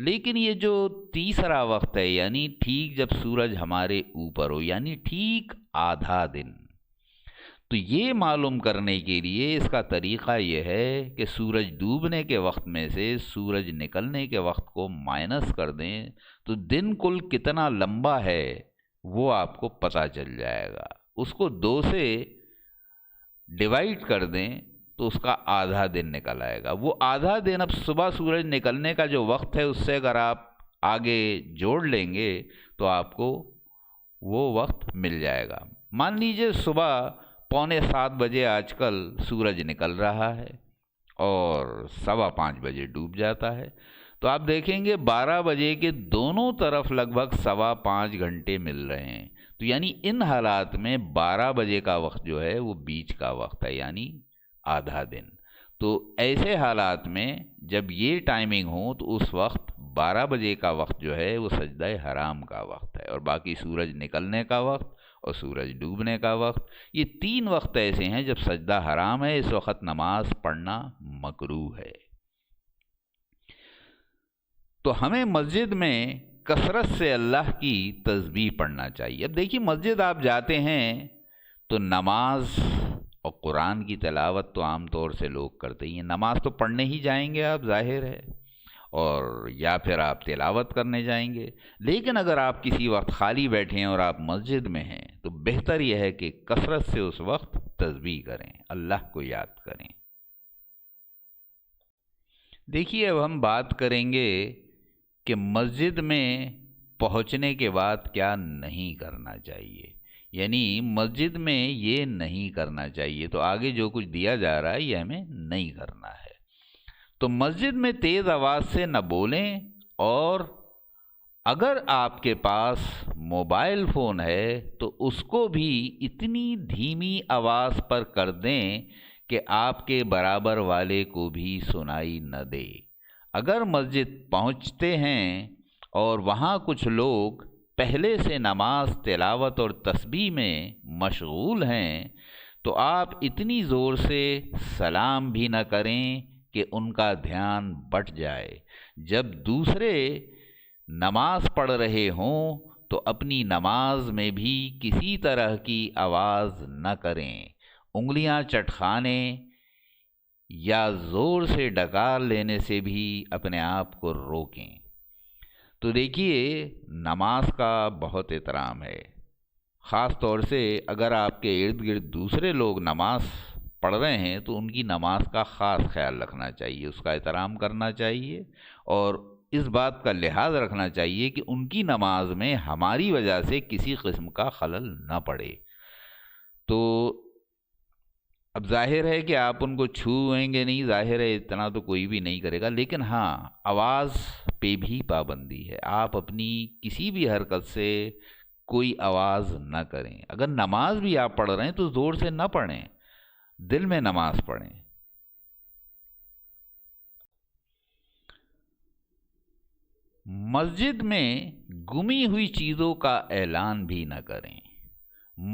لیکن یہ جو تیسرا وقت ہے، یعنی ٹھیک جب سورج ہمارے اوپر ہو، یعنی ٹھیک آدھا دن، تو یہ معلوم کرنے کے لیے اس کا طریقہ یہ ہے کہ سورج ڈوبنے کے وقت میں سے سورج نکلنے کے وقت کو مائنس کر دیں تو دن کل کتنا لمبا ہے وہ آپ کو پتہ چل جائے گا۔ اس کو 2 سے ڈیوائڈ کر دیں تو اس کا آدھا دن نکل آئے گا۔ وہ آدھا دن اب صبح سورج نکلنے کا جو وقت ہے اس سے اگر آپ آگے جوڑ لیں گے تو آپ کو وہ وقت مل جائے گا۔ مان لیجئے صبح 6:45 بجے آج کل سورج نکل رہا ہے اور 5:15 بجے ڈوب جاتا ہے، تو آپ دیکھیں گے 12 بجے کے دونوں طرف لگ بھگ 5.25 گھنٹے مل رہے ہیں۔ تو یعنی ان حالات میں 12 بجے کا وقت جو ہے وہ بیچ کا وقت ہے، یعنی آدھا دن۔ تو ایسے حالات میں جب یہ ٹائمنگ ہو تو اس وقت 12 بجے کا وقت جو ہے وہ سجدہ حرام کا وقت ہے، اور باقی سورج نکلنے کا وقت اور سورج ڈوبنے کا وقت، یہ 3 وقت ایسے ہیں جب سجدہ حرام ہے، اس وقت نماز پڑھنا مکروہ ہے۔ تو ہمیں مسجد میں کثرت سے اللہ کی تسبیح پڑھنا چاہیے۔ اب دیکھیے مسجد آپ جاتے ہیں تو نماز اور قرآن کی تلاوت تو عام طور سے لوگ کرتے ہی ہیں، نماز تو پڑھنے ہی جائیں گے آپ، ظاہر ہے، اور یا پھر آپ تلاوت کرنے جائیں گے۔ لیکن اگر آپ کسی وقت خالی بیٹھے ہیں اور آپ مسجد میں ہیں تو بہتر یہ ہے کہ کثرت سے اس وقت تسبیح کریں، اللہ کو یاد کریں۔ دیکھیے اب ہم بات کریں گے کہ مسجد میں پہنچنے کے بعد کیا نہیں کرنا چاہیے، یعنی مسجد میں یہ نہیں کرنا چاہیے۔ تو آگے جو کچھ دیا جا رہا ہے یہ ہمیں نہیں کرنا ہے۔ تو مسجد میں تیز آواز سے نہ بولیں، اور اگر آپ کے پاس موبائل فون ہے تو اس کو بھی اتنی دھیمی آواز پر کر دیں کہ آپ کے برابر والے کو بھی سنائی نہ دے۔ اگر مسجد پہنچتے ہیں اور وہاں کچھ لوگ پہلے سے نماز تلاوت اور تسبیح میں مشغول ہیں تو آپ اتنی زور سے سلام بھی نہ کریں کہ ان کا دھیان بٹ جائے۔ جب دوسرے نماز پڑھ رہے ہوں تو اپنی نماز میں بھی کسی طرح کی آواز نہ کریں، انگلیاں چٹخانے یا زور سے ڈکار لینے سے بھی اپنے آپ کو روکیں۔ تو دیکھیے نماز کا بہت احترام ہے، خاص طور سے اگر آپ کے ارد گرد دوسرے لوگ نماز پڑھ رہے ہیں تو ان کی نماز کا خاص خیال رکھنا چاہیے، اس کا احترام کرنا چاہیے، اور اس بات کا لحاظ رکھنا چاہیے کہ ان کی نماز میں ہماری وجہ سے کسی قسم کا خلل نہ پڑے۔ تو اب ظاہر ہے کہ آپ ان کو چھوئیں گے نہیں، ظاہر ہے اتنا تو کوئی بھی نہیں کرے گا، لیکن ہاں آواز پہ بھی پابندی ہے، آپ اپنی کسی بھی حرکت سے کوئی آواز نہ کریں۔ اگر نماز بھی آپ پڑھ رہے ہیں تو زور سے نہ پڑھیں، دل میں نماز پڑھیں۔ مسجد میں گمی ہوئی چیزوں کا اعلان بھی نہ کریں۔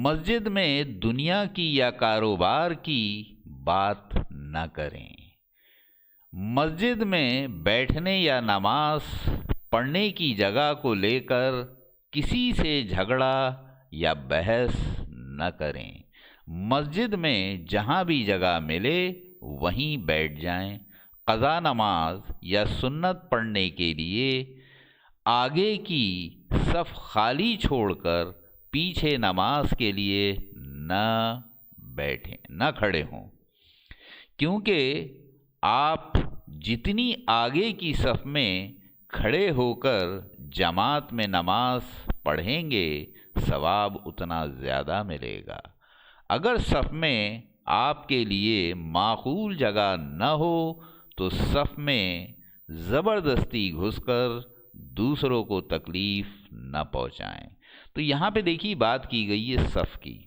مسجد میں دنیا کی یا کاروبار کی بات نہ کریں۔ مسجد میں بیٹھنے یا نماز پڑھنے کی جگہ کو لے کر کسی سے جھگڑا یا بحث نہ کریں۔ مسجد میں جہاں بھی جگہ ملے وہیں بیٹھ جائیں۔ قضا نماز یا سنت پڑھنے کے لیے آگے کی صف خالی چھوڑ کر پیچھے نماز کے لیے نہ بیٹھیں، نہ کھڑے ہوں، کیونکہ آپ جتنی آگے کی صف میں کھڑے ہو کر جماعت میں نماز پڑھیں گے ثواب اتنا زیادہ ملے گا۔ اگر صف میں آپ کے لیے معقول جگہ نہ ہو تو صف میں زبردستی گھس کر دوسروں کو تکلیف نہ پہنچائیں۔ تو یہاں پہ دیکھیے بات کی گئی ہے صف کی۔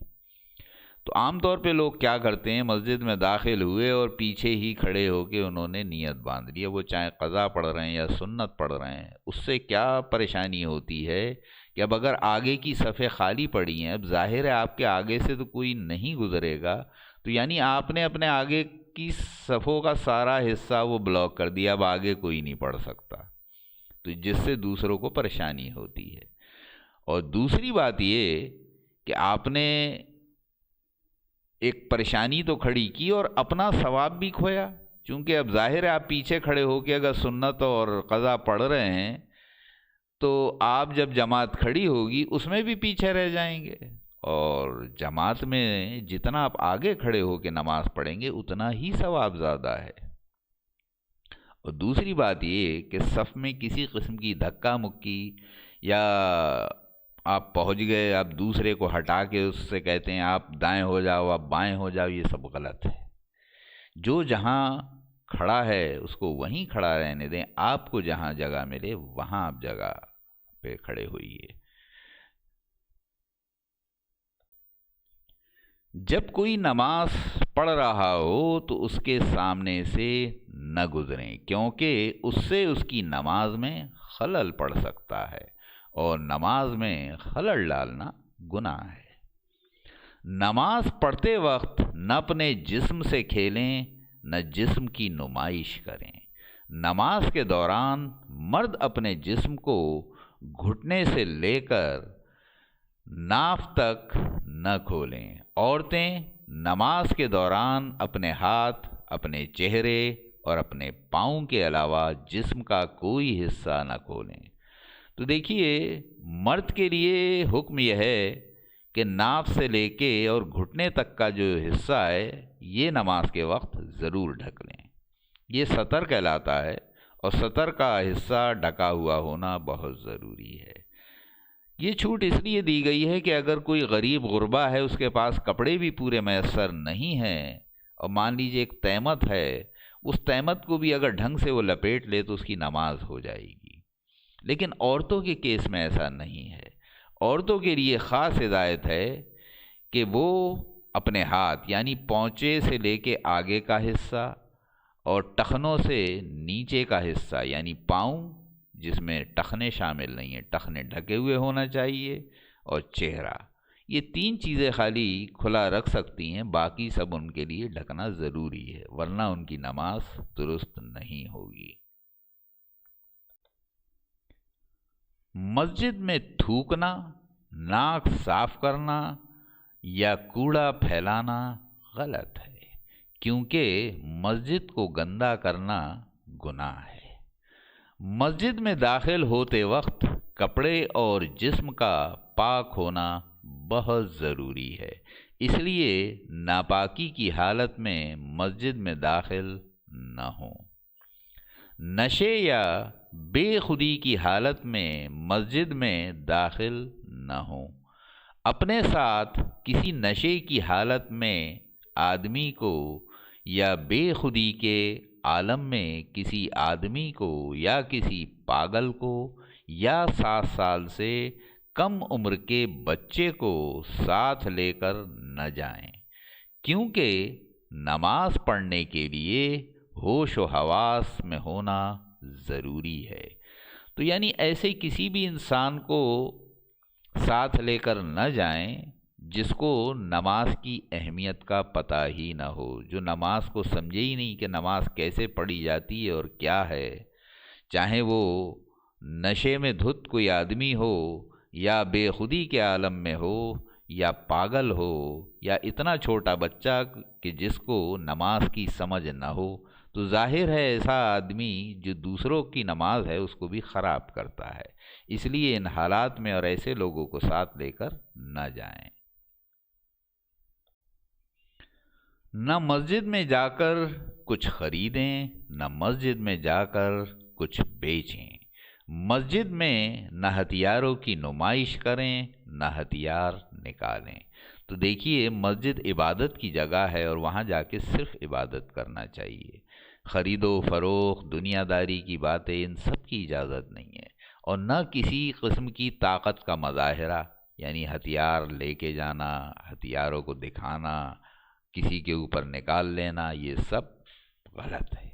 تو عام طور پہ لوگ کیا کرتے ہیں، مسجد میں داخل ہوئے اور پیچھے ہی کھڑے ہو کے انہوں نے نیت باندھ لی ہے، وہ چاہے قضا پڑھ رہے ہیں یا سنت پڑھ رہے ہیں۔ اس سے کیا پریشانی ہوتی ہے کہ اب اگر آگے کی صفیں خالی پڑی ہیں، اب ظاہر ہے آپ کے آگے سے تو کوئی نہیں گزرے گا، تو یعنی آپ نے اپنے آگے کی صفوں کا سارا حصہ وہ بلاک کر دیا، اب آگے کوئی نہیں پڑھ سکتا۔ تو تو جس سے دوسروں کو پریشانی ہوتی ہے۔ اور دوسری بات یہ کہ آپ نے ایک پریشانی تو کھڑی کی اور اپنا ثواب بھی کھویا، چونکہ اب ظاہر ہے آپ پیچھے کھڑے ہو کے اگر سنت اور قضا پڑھ رہے ہیں تو آپ جب جماعت کھڑی ہوگی اس میں بھی پیچھے رہ جائیں گے، اور جماعت میں جتنا آپ آگے کھڑے ہو کے نماز پڑھیں گے اتنا ہی ثواب زیادہ ہے۔ اور دوسری بات یہ کہ صف میں کسی قسم کی دھکا مکی یا آپ پہنچ گئے، آپ دوسرے کو ہٹا کے اس سے کہتے ہیں آپ دائیں ہو جاؤ آپ بائیں ہو جاؤ، یہ سب غلط ہے۔ جو جہاں کھڑا ہے اس کو وہیں کھڑا رہنے دیں، آپ کو جہاں جگہ ملے وہاں آپ جگہ پہ کھڑے ہوئیے۔ جب کوئی نماز پڑھ رہا ہو تو اس کے سامنے سے نہ گزریں، کیونکہ اس سے اس کی نماز میں خلل پڑ سکتا ہے، اور نماز میں خلل ڈالنا گناہ ہے۔ نماز پڑھتے وقت نہ اپنے جسم سے کھیلیں نہ جسم کی نمائش کریں۔ نماز کے دوران مرد اپنے جسم کو گھٹنے سے لے کر ناف تک نہ کھولیں۔ عورتیں نماز کے دوران اپنے ہاتھ، اپنے چہرے اور اپنے پاؤں کے علاوہ جسم کا کوئی حصہ نہ کھولیں۔ تو دیکھیے، مرد کے لیے حکم یہ ہے کہ ناف سے لے کے اور گھٹنے تک کا جو حصہ ہے یہ نماز کے وقت ضرور ڈھک لیں، یہ سطر کہلاتا ہے، اور سطر کا حصہ ڈھکا ہوا ہونا بہت ضروری ہے۔ یہ چھوٹ اس لیے دی گئی ہے کہ اگر کوئی غریب غربا ہے، اس کے پاس کپڑے بھی پورے میسر نہیں ہیں، اور مان لیجیے ایک تہمت ہے، اس تہمت کو بھی اگر ڈھنگ سے وہ لپیٹ لے تو اس کی نماز ہو جائے گی۔ لیکن عورتوں کے کیس میں ایسا نہیں ہے۔ عورتوں کے لیے خاص ہدایت ہے کہ وہ اپنے ہاتھ یعنی پونچے سے لے کے آگے کا حصہ اور ٹخنوں سے نیچے کا حصہ یعنی پاؤں، جس میں ٹخنے شامل نہیں ہیں، ٹخنے ڈھکے ہوئے ہونا چاہیے، اور چہرہ، یہ تین چیزیں خالی کھلا رکھ سکتی ہیں، باقی سب ان کے لیے ڈھکنا ضروری ہے، ورنہ ان کی نماز درست نہیں ہوگی۔ مسجد میں تھوکنا، ناک صاف کرنا یا کوڑا پھیلانا غلط ہے، کیونکہ مسجد کو گندا کرنا گناہ ہے۔ مسجد میں داخل ہوتے وقت کپڑے اور جسم کا پاک ہونا بہت ضروری ہے، اس لیے ناپاکی کی حالت میں مسجد میں داخل نہ ہوں۔ نشے یا بے خودی کی حالت میں مسجد میں داخل نہ ہوں۔ اپنے ساتھ کسی نشے کی حالت میں آدمی کو یا بے خودی کے عالم میں کسی آدمی کو یا کسی پاگل کو یا 7 سال سے کم عمر کے بچے کو ساتھ لے کر نہ جائیں، کیونکہ نماز پڑھنے کے لیے ہوش و حواس میں ہونا ضروری ہے۔ تو یعنی ایسے کسی بھی انسان کو ساتھ لے کر نہ جائیں جس کو نماز کی اہمیت کا پتہ ہی نہ ہو، جو نماز کو سمجھے ہی نہیں کہ نماز کیسے پڑھی جاتی ہے اور کیا ہے، چاہے وہ نشے میں دھت کوئی آدمی ہو یا بے خودی کے عالم میں ہو یا پاگل ہو یا اتنا چھوٹا بچہ کہ جس کو نماز کی سمجھ نہ ہو، تو ظاہر ہے ایسا آدمی جو دوسروں کی نماز ہے اس کو بھی خراب کرتا ہے۔ اس لیے ان حالات میں اور ایسے لوگوں کو ساتھ لے کر نہ جائیں۔ نہ مسجد میں جا کر کچھ خریدیں، نہ مسجد میں جا کر کچھ بیچیں۔ مسجد میں نہ ہتھیاروں کی نمائش کریں، نہ ہتھیار نکالیں۔ تو دیکھیے، مسجد عبادت کی جگہ ہے اور وہاں جا کے صرف عبادت کرنا چاہیے۔ خرید و فروخت، دنیا داری کی باتیں، ان سب کی اجازت نہیں ہے، اور نہ کسی قسم کی طاقت کا مظاہرہ، یعنی ہتھیار لے کے جانا، ہتھیاروں کو دکھانا، کسی کے اوپر نکال لینا، یہ سب غلط ہے۔